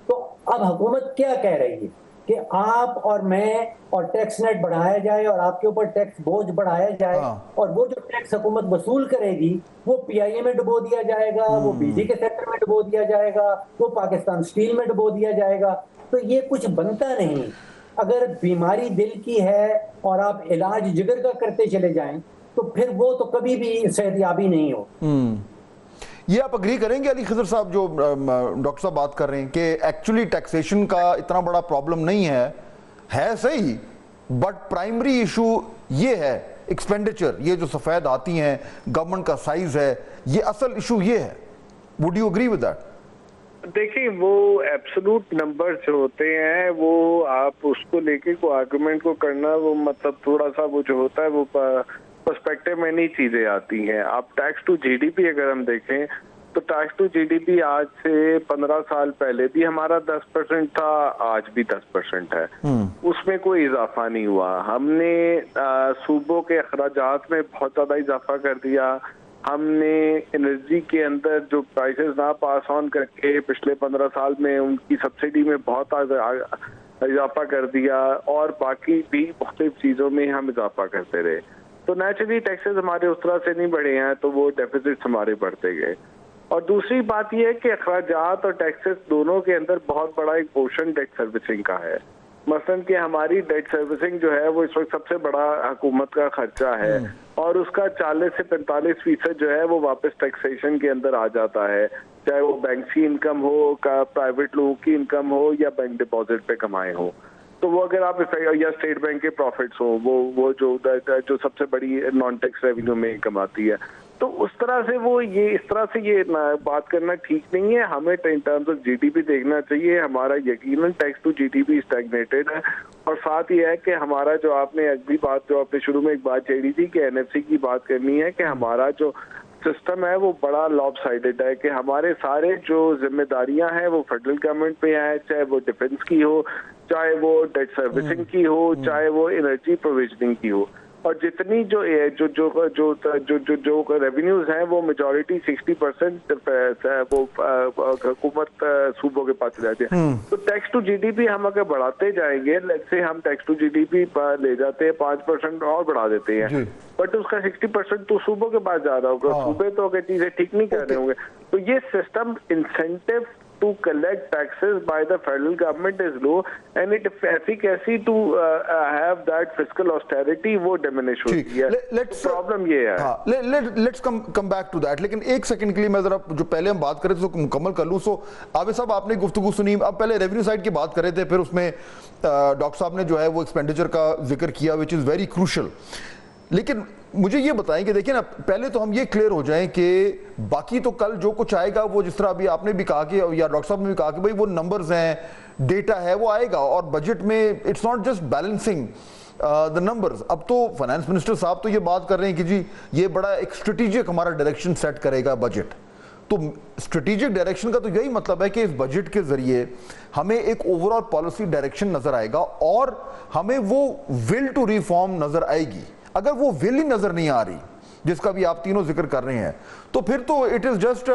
Speaker 3: तो अब हुकूमत क्या कह रही है कि आप और मैं और टैक्स नेट बढ़ाया जाए और आपके ऊपर टैक्स बोझ बढ़ाया जाए, और वो जो टैक्स हुकूमत वसूल करेगी वो PIA में डुबो दिया जाएगा, वो बिजली के सेक्टर में डुबो दिया जाएगा, वो पाकिस्तान स्टील में डुबो दिया जाएगा। तो ये कुछ बनता नहीं। अगर बीमारी दिल की है और आप इलाज जिगर का करते चले जाएं तो फिर वो तो कभी भी सेहतयाबी नहीं हो।
Speaker 1: ये आप अग्री करेंगे अली खिजर साहब जो डॉक्टर साहब बात कर रहे हैं कि एक्चुअली टैक्सेशन का इतना बड़ा प्रॉब्लम नहीं है सही, बट प्राइमरी इशू ये है एक्सपेंडिचर, ये जो सफेद आती हैं, गवर्नमेंट का साइज है, ये असल इशू ये है। Would you agree with that?
Speaker 4: देखिए, वो एब्सोल्यूट नंबर जो होते हैं वो आप उसको लेके को आर्गुमेंट को करना, वो मतलब थोड़ा सा वो जो होता है वो पर्सपेक्टिव में नहीं चीजें आती हैं। आप टैक्स टू GDP अगर हम देखें तो टैक्स टू GDP आज से 15 साल पहले भी हमारा 10% था, आज भी 10% है। उसमें कोई इजाफा नहीं हुआ। हमने सूबों के अखराजात में बहुत ज्यादा इजाफा कर दिया। हमने एनर्जी के अंदर जो प्राइसेस ना पास ऑन करके पिछले 15 साल में उनकी सब्सिडी में बहुत इजाफा कर दिया, और बाकी भी मुख्तलिफ चीजों में हम इजाफा करते रहे। तो नेचुरली टैक्सेस हमारे उस तरह से नहीं बढ़े हैं, तो वो डेफिसिट हमारे बढ़ते गए। और दूसरी बात यह है कि अखराजात और टैक्सेस दोनों के अंदर बहुत बड़ा एक पोर्शन डेट सर्विसिंग का है। मसलन कि हमारी डेट सर्विसिंग जो है वो इस वक्त सबसे बड़ा हुकूमत का खर्चा है, और उसका 40 से 45% जो है वो वापस टैक्सेशन के अंदर आ जाता है, चाहे वो बैंक की इनकम हो, का प्राइवेट लोगों की इनकम हो, या बैंक डिपॉजिट पे कमाए हो। तो वो अगर आप या स्टेट बैंक के प्रॉफिट्स हो, वो जो सबसे बड़ी नॉन टैक्स रेवेन्यू में कमाती है। तो उस तरह से वो इस तरह से ये बात करना ठीक नहीं है। हमें इन टर्म्स ऑफ GDP देखना चाहिए। हमारा यकीनन टैक्स टू GDP स्टैग्नेटेड है, और साथ ही है कि हमारा जो आपने अगली बात जो आपने शुरू में एक बात छेड़ी थी कि NFC की बात करनी है, कि हमारा जो सिस्टम है वो बड़ा लॉपसाइडेड है, कि हमारे सारे जो जिम्मेदारियां हैं वो फेडरल गवर्नमेंट पे है, चाहे वो डिफेंस की हो, चाहे वो डेट सर्विसिंग की हो, चाहे वो एनर्जी प्रोविजनिंग की हो। और जितनी जो रेवेन्यूज हैं वो मेजॉरिटी 60% वो हुकूमत सूबों के पास जाती है। तो टैक्स टू जीडीपी हम अगर बढ़ाते जाएंगे, लेट्स से हम टैक्स टू जीडीपी ले जाते हैं 5% और बढ़ा देते हैं, बट उसका 60% तो सूबों के पास जा रहा होगा। सूबे तो अगर चीजें ठीक नहीं कर रहे होंगे, तो ये system incentive to collect taxes by the federal government is low and its efficacy to have that fiscal austerity वो diminish होती है। प्रॉब्लम ये है।
Speaker 1: Let's come back to that। लेकिन एक सेकंड के लिए मैं जरा जो पहले हम बात करें तो मुकम्मल कर लूं। सो आबिद साहब, आपने गुफ्तगू सुनी, अब पहले रेवेन्यू साइड की बात कर रहे थे, फिर उसमें डॉक्टर साहब ने जो है वो एक्सपेंडिचर का जिक्र किया, विच इज़ वेरी क्रूशल। लेकिन मुझे ये बताएं कि देखिए ना, पहले तो हम ये क्लियर हो जाएं कि बाकी तो कल जो कुछ आएगा वो जिस तरह अभी आपने भी कहा कि, या डॉक्टर साहब ने भी कहा कि भाई वो नंबर्स हैं, डेटा है, वो आएगा। और बजट में it's not just balancing the numbers. अब तो फाइनेंस मिनिस्टर साहब तो ये बात कर रहे हैं कि जी ये बड़ा एक स्ट्रेटेजिक हमारा डायरेक्शन सेट करेगा बजट। तो स्ट्रेटेजिक डायरेक्शन का तो यही मतलब है कि इस बजट के जरिए हमें एक ओवरऑल पॉलिसी डायरेक्शन नजर आएगा और हमें वो विल टू रिफॉर्म नजर आएगी। अगर वो विल ही नजर नहीं आ रही, जिसका भी आप तीनों जिक्र कर रहे हैं, तो फिर तो इट इज जस्ट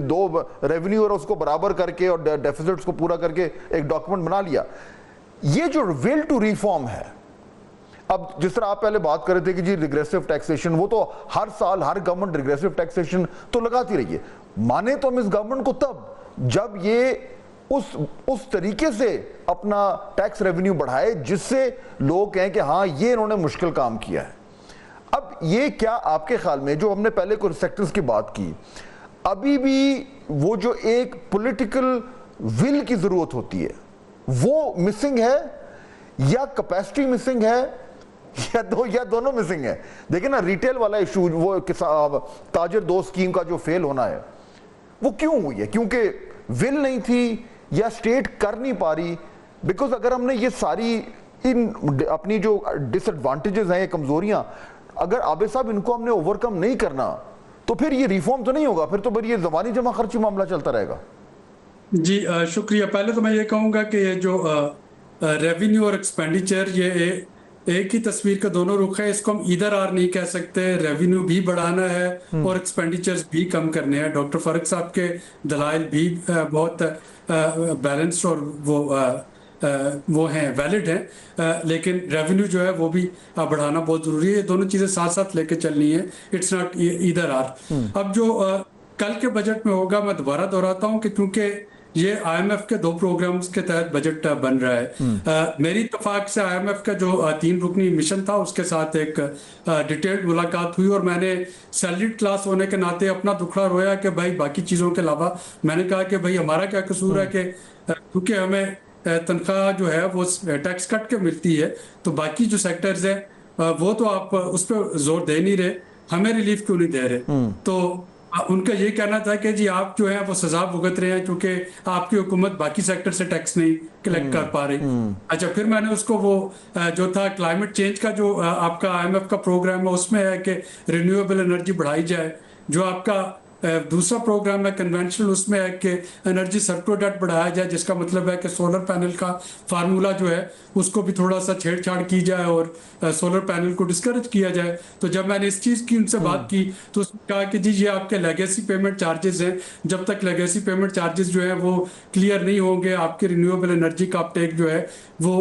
Speaker 1: दो रेवेन्यू और उसको बराबर करके और डेफिसिट्स को पूरा करके एक डॉक्यूमेंट बना लिया। ये जो विल टू रिफॉर्म है, अब जिस तरह आप पहले बात कर रहे थे कि जी रिग्रेसिव टैक्सेशन, वो तो हर साल हर गवर्नमेंट रिग्रेसिव टैक्सेशन तो लगाती रही है। माने तो हम इस गवर्नमेंट को तब जब ये उस तरीके से अपना टैक्स रेवेन्यू बढ़ाए जिससे लोग कहें कि हाँ ये इन्होंने मुश्किल काम किया है। अब ये क्या आपके ख्याल में, जो हमने पहले कुछ सेक्टर्स की बात की, अभी भी वो जो एक पॉलिटिकल विल की जरूरत होती है वो मिसिंग है, या कैपेसिटी मिसिंग है, या दोनों मिसिंग है? देखिए ना, रिटेल वाला इशू, वो ताजर दो स्कीम का जो फेल होना है, वो क्यों हुई है? क्योंकि विल नहीं थी या स्टेट कर नहीं पा रही? बिकॉज अगर हमने ये सारी इन अपनी जो डिसएडवांटेजेस हैं, ये कमजोरियां, अगर आबिद साहब इनको हमने ओवरकम नहीं करना तो फिर ये रिफॉर्म तो नहीं होगा, फिर तो फिर ये ज़बानी जमा खर्ची मामला चलता रहेगा।
Speaker 2: जी शुक्रिया। पहले तो मैं ये कहूँगा कि ये जो रेवेन्यू और एक्सपेंडिचर, ये एक ही तस्वीर का दोनों रुख है। इसको हम इधर आर नहीं कह सकते। रेवेन्यू भी बढ़ाना है और एक्सपेंडिचर्स भी कम करने हैं। डॉक्टर फारूक साहब के दलाइल भी बहुत बैलेंस्ड और वो हैं, वैलिड हैं, लेकिन रेवेन्यू जो है वो भी बढ़ाना बहुत ज़रूरी है। ये दोनों चीज़ें साथ साथ लेके चलनी है। इट्स नॉट इधर आर। अब जो कल के बजट में होगा, मैं दोबारा दोहराता हूँ कि क्योंकि ये IMF के 2 प्रोग्राम्स के तहत बजट बन रहा है। मेरी इत्तेफाक से IMF का जो 3 रुकनी मिशन था, उसके साथ एक डिटेल्ड मुलाकात हुई और मैंने सैलरीड क्लास होने के नाते अपना दुखड़ा रोया कि भाई बाकी चीज़ों के अलावा, मैंने कहा कि भाई हमारा क्या कसूर है कि क्योंकि हमें तनख्वाह जो है वो टैक्स कट के मिलती है, तो बाकी जो सेक्टर्स हैं वो तो आप उस पर जोर दे नहीं रहे, हमें रिलीफ क्यों नहीं दे रहे? तो उनका ये कहना था कि जी आप जो है वो सजा भुगत रहे हैं क्योंकि आपकी हुकूमत बाकी सेक्टर से टैक्स नहीं कलेक्ट कर पा रही। अच्छा, फिर मैंने उसको वो जो था क्लाइमेट चेंज का जो आपका IMF का प्रोग्राम है, उसमें है कि रिन्यूएबल एनर्जी बढ़ाई जाए। जो आपका दूसरा प्रोग्राम है कन्वेंशनल, उसमें है कि एनर्जी सरप्लस बढ़ाया जाए, जिसका मतलब है कि सोलर पैनल का फार्मूला जो है उसको भी थोड़ा सा छेड़छाड़ की जाए और सोलर पैनल को डिस्करेज किया जाए। तो जब मैंने इस चीज़ की उनसे बात की तो उसने कहा कि जी ये आपके लेगेसी पेमेंट चार्जेस हैं, जब तक लेगेसी पेमेंट चार्जेस जो है वो क्लियर नहीं होंगे, आपके रिन्यूएबल एनर्जी का अपटेक जो है वो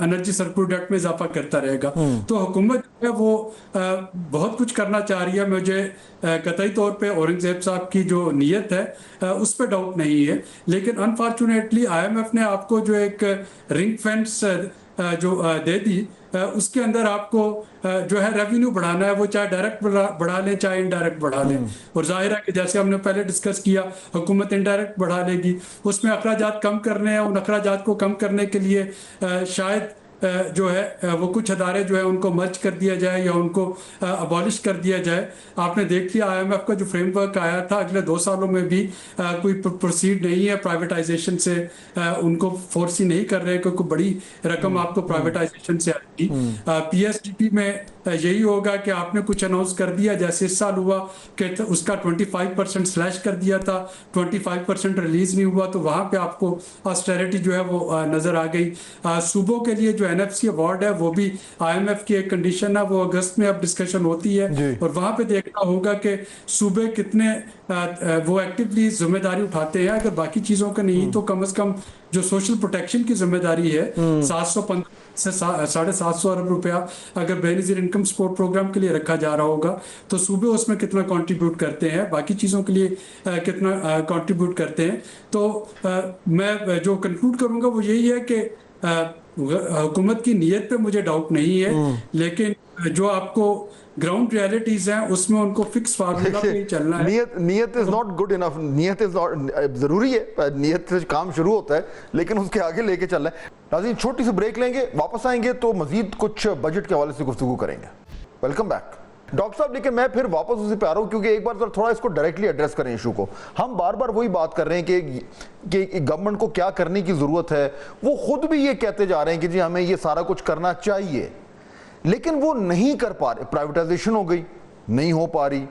Speaker 2: एनर्जी सरप्लस में इजाफा करता रहेगा। तो हुकूमत जो है वो बहुत कुछ करना चाह रही है। मुझे कतई तौर पे औरंगजेब साहब की जो नीयत है उस पर डाउट नहीं है, लेकिन अनफॉर्चुनेटली IMF ने आपको जो एक रिंग फेंस जो दे दी, उसके अंदर आपको जो है रेवेन्यू बढ़ाना है, वो चाहे डायरेक्ट बढ़ा लें चाहे इनडायरेक्ट बढ़ा लें। और जाहिर है कि जैसे हमने पहले डिस्कस किया, हुकूमत इनडायरेक्ट बढ़ा लेगी, उसमें अखराजात कम करने हैं। उन अखराजात को कम करने के लिए शायद जो है वो कुछ अदारे जो है उनको मर्ज कर दिया जाए या उनको अबॉलिश कर दिया जाए। आपने देख लिया IMF का जो फ्रेमवर्क आया था, अगले 2 सालों में भी कोई प्रोसीड नहीं है प्राइवेटाइजेशन से, उनको फोर्स ही नहीं कर रहे क्योंकि बड़ी रकम आपको प्राइवेटाइजेशन से आएगी। PSDP में यही होगा कि आपने कुछ अनाउंस कर दिया, जैसे इस साल हुआ कि उसका 25% स्लैश कर दिया था, 25% रिलीज नहीं हुआ, तो वहाँ पे आपको ऑस्टेरिटी जो है वो नजर आ गई। सूबों के लिए जो NFC अवार्ड है वो भी IMF की एक कंडीशन है, वो अगस्त में अब डिस्कशन होती है और वहां पे देखना होगा कि सूबे कितने वो एक्टिवली जिम्मेदारी उठाते हैं। अगर बाकी चीजों का नहीं तो कम से कम जो सोशल प्रोटेक्शन की जिम्मेदारी है 715 से 750 अरब रुपया अगर बेनजीर इनकम सपोर्ट प्रोग्राम के लिए रखा जा रहा होगा तो सूबे उसमें कितना कंट्रीब्यूट करते हैं, बाकी चीज़ों के लिए कितना कंट्रीब्यूट करते हैं। तो मैं जो कंक्लूड करूंगा वो यही है कि हुकूमत की नीयत पे मुझे डाउट नहीं है, लेकिन जो आपको ग्राउंड रियलिटीज हैं उसमें उनको फिक्स फार्मूला पे चलना है।
Speaker 1: नीयत इज नॉट गुड इनफ, नीयत इज नॉट जरूरी है, नीयत से काम शुरू होता है लेकिन उसके आगे लेके चलना है। नाज़रीन छोटी सी ब्रेक लेंगे, वापस आएंगे तो मजीद कुछ बजट के हवाले से गुफ्तगू करेंगे। वेलकम बैक डॉक्टर साहब। लेकिन मैं फिर वापस उसी पे आ रहा हूँ क्योंकि एक बार थोड़ा इसको डायरेक्टली एड्रेस करें इशू को। हम बार बार वही बात कर रहे हैं कि गवर्नमेंट को क्या करने की जरूरत है। वो खुद भी ये कहते जा रहे हैं कि जी हमें ये सारा कुछ करना चाहिए, लेकिन वो नहीं कर पा रहे। प्राइवेटाइजेशन हो गई, नहीं हो पा रही।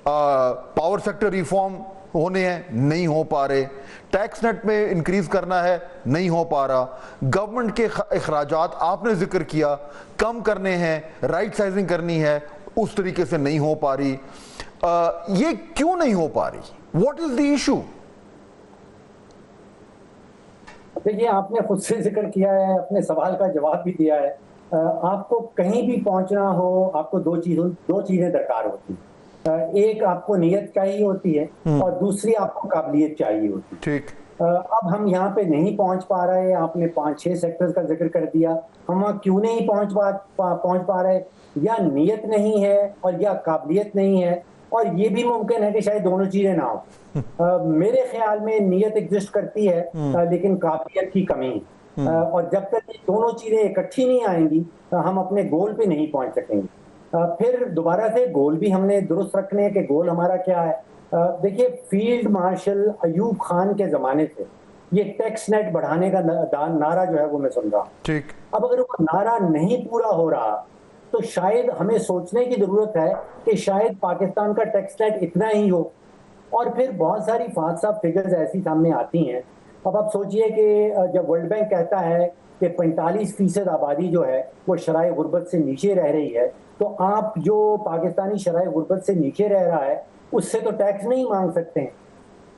Speaker 1: पावर सेक्टर रिफॉर्म होने हैं, नहीं हो पा रहे। टैक्स नेट में इंक्रीज करना है, नहीं हो पा रहा। गवर्नमेंट के अखराजात आपने जिक्र किया कम करने हैं, राइट साइजिंग करनी है, उस तरीके से नहीं हो पा रही। ये क्यों नहीं हो पा रही? What is the issue?
Speaker 3: देखिए, आपने खुद से जिक्र किया है, अपने सवाल का जवाब भी दिया है। आपको कहीं भी पहुंचना हो आपको दो चीजें दरकार होती है। एक आपको नीयत चाहिए होती है और दूसरी आपको काबिलियत चाहिए होती है।
Speaker 1: ठीक।
Speaker 3: अब हम यहाँ पे नहीं पहुंच पा रहे। आपने 5-6 सेक्टर्स का जिक्र कर दिया। हम वहाँ क्यों नहीं पहुंच पा रहे? या नीयत नहीं है और या काबिलियत नहीं है, और ये भी मुमकिन है कि शायद दोनों चीजें ना हो। मेरे ख्याल में नीयत एग्जिस्ट करती है लेकिन काबिलियत की कमी है। और जब तक ये दोनों चीजें इकट्ठी नहीं आएंगी हम अपने गोल पे नहीं पहुंच सकेंगे। फिर दोबारा से गोल भी हमने दुरुस्त रखने हैं कि गोल हमारा क्या है। देखिए, फील्ड मार्शल अयूब खान के जमाने से ये टैक्स नेट बढ़ाने का नारा जो है वो मैं सुन रहा हूँ।
Speaker 1: ठीक।
Speaker 3: अब अगर वो नारा नहीं पूरा हो रहा तो शायद हमें सोचने की जरूरत है कि शायद पाकिस्तान का टैक्स नेट इतना ही हो। और फिर बहुत सारी फादसाब फिगर्स ऐसी सामने आती हैं। अब आप सोचिए कि जब वर्ल्ड बैंक कहता है कि 45% आबादी जो है वो शराय गुर्बत से नीचे रह रही है, तो आप जो पाकिस्तानी शराय गुर्बत से नीचे रह रहा है उससे तो टैक्स नहीं मांग सकते हैं।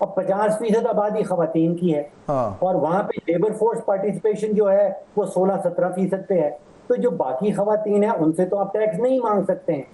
Speaker 3: अब 50% आबादी खवातीन की है और वहां पे लेबर फोर्स पार्टिसिपेशन जो है वो 16-17% पे है, तो जो बाकी खवातीन है उनसे तो आप टैक्स नहीं मांग सकते हैं।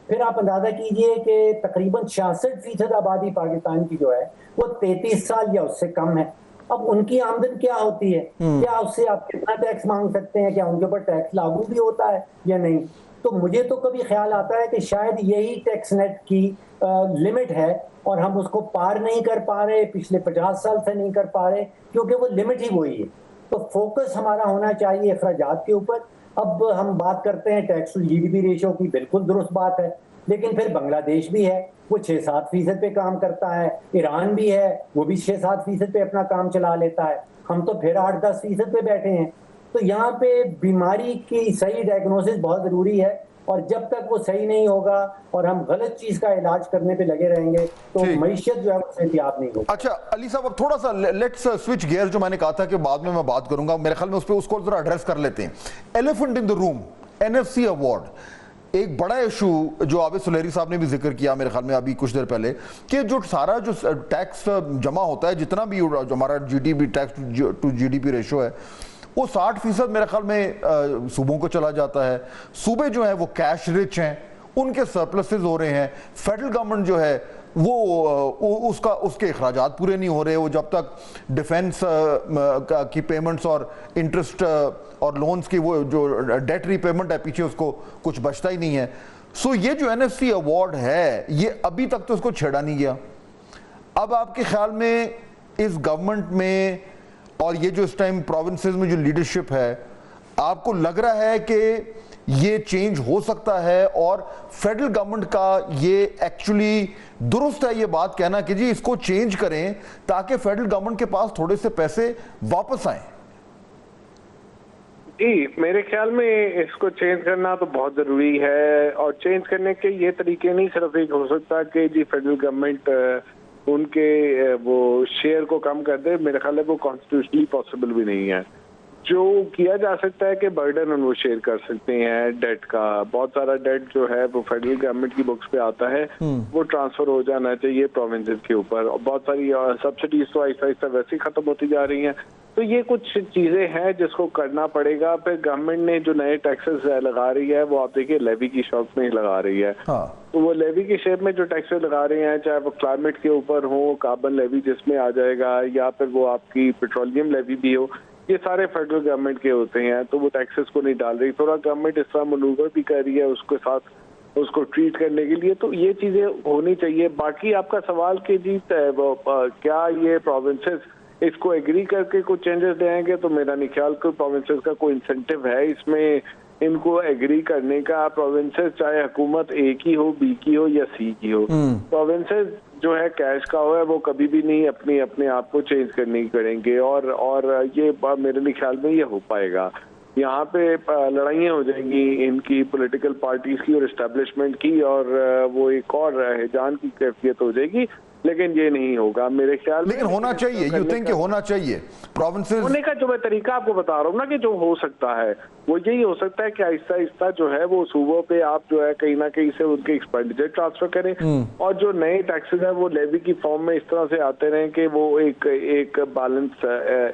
Speaker 3: फिर आप अंदाजा कीजिए कि तकरीबन 66% आबादी पाकिस्तान की जो है वो 33 साल या उससे कम है। अब उनकी आमदन क्या होती है? क्या उससे आप कितना टैक्स मांग सकते हैं? क्या उनके ऊपर टैक्स लागू भी होता है या नहीं? तो मुझे तो कभी ख्याल आता है कि शायद यही टैक्स नेट की लिमिट है और हम उसको पार नहीं कर पा रहे, पिछले 50 साल से नहीं कर पा रहे, क्योंकि वो लिमिट ही वही है। तो फोकस हमारा होना चाहिए अखराजात के ऊपर। अब हम बात करते हैं टैक्स टू GDP रेशो की, बिल्कुल दुरुस्त बात है, लेकिन फिर बांग्लादेश भी है वो 6-7% पे काम करता है, ईरान भी है वो भी 6-7% पे अपना काम चला लेता है, हम तो फिर 8-10% पे बैठे हैं। तो यहाँ पे बीमारी की सही डायग्नोसिस बहुत जरूरी है, और जब तक वो सही नहीं होगा और हम गलत चीज का इलाज करने पे लगे रहेंगे तो मईशत जो है वो सेहतियाब नहीं होगी।
Speaker 1: अच्छा अली साहब, अब थोड़ा सा लेट्स स्विच गियर, जो मैंने कहा था कि बाद में मैं बात करूंगा, मेरे ख्याल में उस पर उसको जरा एड्रेस कर लेते हैं। Elephant in the room, NFC award एक बड़ा इशू जो आबिद सुलेरी साहब ने भी जिक्र किया मेरे ख्याल में अभी कुछ देर पहले, कि जो सारा जो टैक्स जमा होता है, जितना भी जो हमारा GDP tax to GDP ratio है, वो 60% मेरे ख्याल में सूबों को चला जाता है। सूबे जो है वो कैश रिच हैं, उनके सरप्लसेस हो रहे हैं। फेडरल गवर्नमेंट जो है वो उसके अखराजात पूरे नहीं हो रहे। वो जब तक डिफेंस की पेमेंट्स और इंटरेस्ट और लोन्स की वो जो डेट रीपेमेंट है पीछे, उसको कुछ बचता ही नहीं है। सो ये जो NFC अवार्ड है ये अभी तक तो उसको छेड़ा नहीं गया। अब आपके ख्याल में इस गवर्नमेंट में और ये जो इस टाइम प्रोविंसेस में जो लीडरशिप है, आपको लग रहा है कि ये चेंज हो सकता है और फेडरल गवर्नमेंट का ये एक्चुअली दुरुस्त है ये बात कहना कि जी इसको चेंज करें ताकि फेडरल गवर्नमेंट के पास थोड़े से पैसे वापस आए?
Speaker 4: जी, मेरे ख्याल में इसको चेंज करना तो बहुत जरूरी है, और चेंज करने के ये तरीके नहीं सिर्फ एक हो सकता कि जी फेडरल गवर्नमेंट उनके वो शेयर को कम कर दे। मेरे ख्याल है वो कॉन्स्टिट्यूशनली पॉसिबल भी नहीं है। जो किया जा सकता है कि बर्डन वो शेयर कर सकते हैं डेट का। बहुत सारा डेट जो है वो फेडरल गवर्नमेंट की बुक्स पे आता है, वो ट्रांसफर हो जाना चाहिए प्रोविंसेस के ऊपर। और बहुत सारी सब्सिडीज तो आहिस्ता आहिस्ता वैसे ही खत्म होती जा रही हैं। तो ये कुछ चीजें हैं जिसको करना पड़ेगा। फिर गवर्नमेंट ने जो नए टैक्सेस लगा रही है वो आप देखिए लेवी की शॉप में ही लगा रही है। तो वो लेवी की शेप में जो टैक्सेस लगा रहे हैं, चाहे वो क्लाइमेट के ऊपर हो, कार्बन लेवी जिसमें आ जाएगा, या फिर वो आपकी पेट्रोलियम लेवी भी हो, ये सारे फेडरल गवर्नमेंट के होते हैं। तो वो टैक्सेस को नहीं डाल रही, थोड़ा गवर्नमेंट इस तरह मनूवर भी कर रही है उसके साथ उसको ट्रीट करने के लिए। तो ये चीजें होनी चाहिए। बाकी आपका सवाल कि जी क्या ये प्रोविंसेस इसको एग्री करके कुछ चेंजेस देंगे, तो मेरा नहीं ख्याल कोई प्रोविंसेस का कोई इंसेंटिव है इसमें इनको एग्री करने का। प्रोविंसेस चाहे हुकूमत ए की हो, बी की हो या सी की हो, प्रोविंसेस जो है कैश का हो है वो कभी भी नहीं अपने आप को चेंज करने की करेंगे। और ये मेरे लिए ख्याल में ये हो पाएगा। यहाँ पे लड़ाइयाँ हो जाएंगी इनकी पॉलिटिकल पार्टीज की और एस्टेब्लिशमेंट की, और वो एक और हिजान की कैफियत हो जाएगी। लेकिन ये नहीं होगा मेरे ख्याल में।
Speaker 1: लेकिन होना चाहिए, यू थिंक कि होना चाहिए प्रोविंसेस
Speaker 4: होने का? जो मैं तरीका आपको बता रहा हूँ ना कि जो हो सकता है वो यही हो सकता है कि आहिस्ता आहिस्ता जो है वो सूबों पे आप जो है कहीं ना कहीं से उनके एक्सपेंडिचर ट्रांसफर करें, और जो नए टैक्सेस है वो लेवी की फॉर्म में इस तरह से आते रहें कि वो एक बैलेंस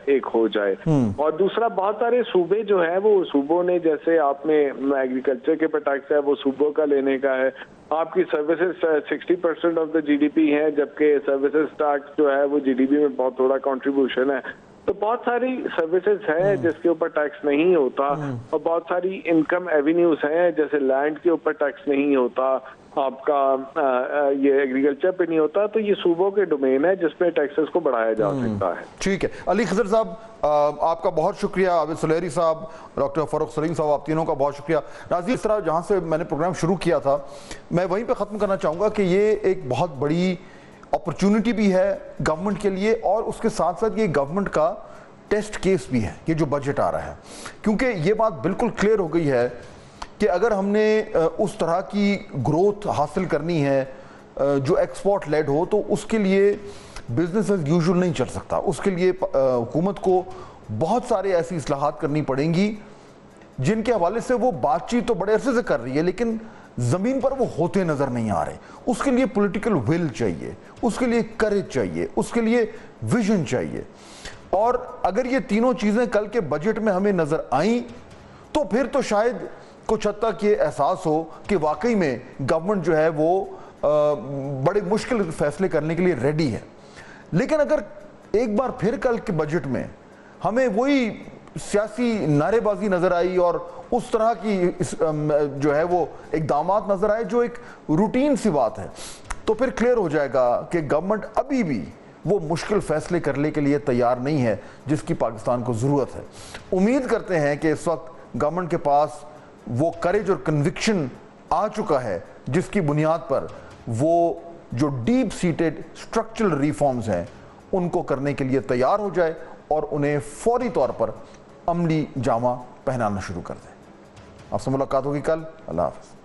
Speaker 4: एक हो जाए। और दूसरा, बहुत सारे सूबे जो है वो सूबों ने, जैसे आपने एग्रीकल्चर के पर टैक्स है वो सूबों का लेने का है। आपकी सर्विसेज 60% ऑफ द जीडीपी है, जबकि सर्विसेज टैक्स जो है वो जीडीपी में बहुत थोड़ा कंट्रीब्यूशन है। तो बहुत सारी सर्विसेज हैं जिसके ऊपर टैक्स नहीं होता, और बहुत सारी इनकम एवेन्यूज हैं, जैसे लैंड के ऊपर टैक्स नहीं होता, आपका ये एग्रीकल्चर पे नहीं होता। तो ये सूबों के डोमेन है जिसमें टैक्सेस को बढ़ाया जा सकता है।
Speaker 1: ठीक है, अली खजर साहब आपका बहुत शुक्रिया, आबिद सुलेहरी साहब, डॉक्टर फर्रुख सलीम साहब, आप तीनों का बहुत शुक्रिया। नाज़रीन, इस तरह जहाँ से मैंने प्रोग्राम शुरू किया था मैं वहीं पे ख़त्म करना चाहूँगा कि ये एक बहुत बड़ी अपॉर्चुनिटी भी है गवर्नमेंट के लिए, और उसके साथ साथ ये गवर्नमेंट का टेस्ट केस भी है, ये जो बजट आ रहा है। क्योंकि ये बात बिल्कुल क्लियर हो गई है कि अगर हमने उस तरह की ग्रोथ हासिल करनी है जो एक्सपोर्ट लेड हो, तो उसके लिए बिजनेस एज यूजुअल नहीं चल सकता। उसके लिए हुकूमत को बहुत सारे ऐसी इस्लाहात करनी पड़ेंगी जिनके हवाले से वो बातचीत तो बड़े अरसे से कर रही है, लेकिन ज़मीन पर वो होते नज़र नहीं आ रहे। उसके लिए पॉलिटिकल विल चाहिए, उसके लिए करेज चाहिए, उसके लिए विजन चाहिए। और अगर ये तीनों चीज़ें कल के बजट में हमें नज़र आईं तो फिर तो शायद कुछ हद तक ये एहसास हो कि वाकई में गवर्नमेंट जो है वो बड़े मुश्किल फैसले करने के लिए रेडी है। लेकिन अगर एक बार फिर कल के बजट में हमें वही सियासी नारेबाजी नजर आई और उस तरह की जो है वो इक़दामात नजर आए जो एक रूटीन सी बात है, तो फिर क्लियर हो जाएगा कि गवर्नमेंट अभी भी वो मुश्किल फैसले करने के लिए तैयार नहीं है जिसकी पाकिस्तान को ज़रूरत है। उम्मीद करते हैं कि इस वक्त गवर्नमेंट के पास वो करेज और कन्विक्शन आ चुका है जिसकी बुनियाद पर वो जो डीप सीटेड स्ट्रक्चरल रिफॉर्म्स हैं उनको करने के लिए तैयार हो जाए और उन्हें फौरी तौर पर अमली जामा पहनाना शुरू कर दें। आपसे मुलाकात होगी कल। अल्लाह हाफ़िज़।